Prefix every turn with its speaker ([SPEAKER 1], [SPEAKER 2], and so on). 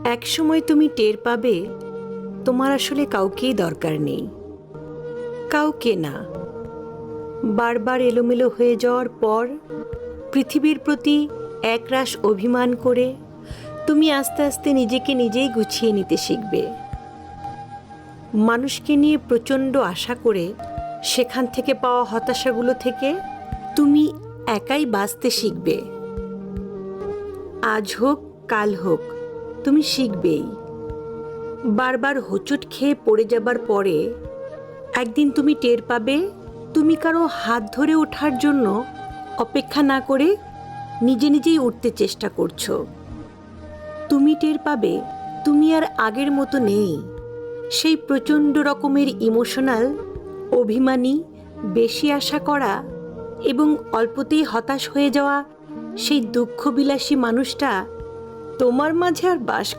[SPEAKER 1] এক সময় তুমি টের পাবে তোমার আসলে কাউকেই দরকার নেই, কাউকে না। বারবার এলোমেলো হয়ে যাওয়ার পর পৃথিবীর প্রতি একরাশ অভিমান করে তুমি আস্তে আস্তে নিজেকে নিজেই গুছিয়ে নিতে শিখবে। মানুষকে নিয়ে প্রচণ্ড আশা করে সেখান থেকে পাওয়া হতাশাগুলো থেকে তুমি একাই বাঁচতে শিখবে। আজ হোক কাল হোক তুমি শিখবেই। বারবার হোঁচট খেয়ে পড়ে যাবার পরে একদিন তুমি টের পাবে তুমি কারো হাত ধরে ওঠার জন্য অপেক্ষা না করে নিজে নিজেই উঠতে চেষ্টা করছো। তুমি টের পাবে তুমি আর আগের মতো নেই। সেই প্রচণ্ড রকমের ইমোশনাল, অভিমানী, বেশি আশা করা এবং অল্পতেই হতাশ হয়ে যাওয়া সেই দুঃখবিলাসী মানুষটা তোমার মাঝে আর বাস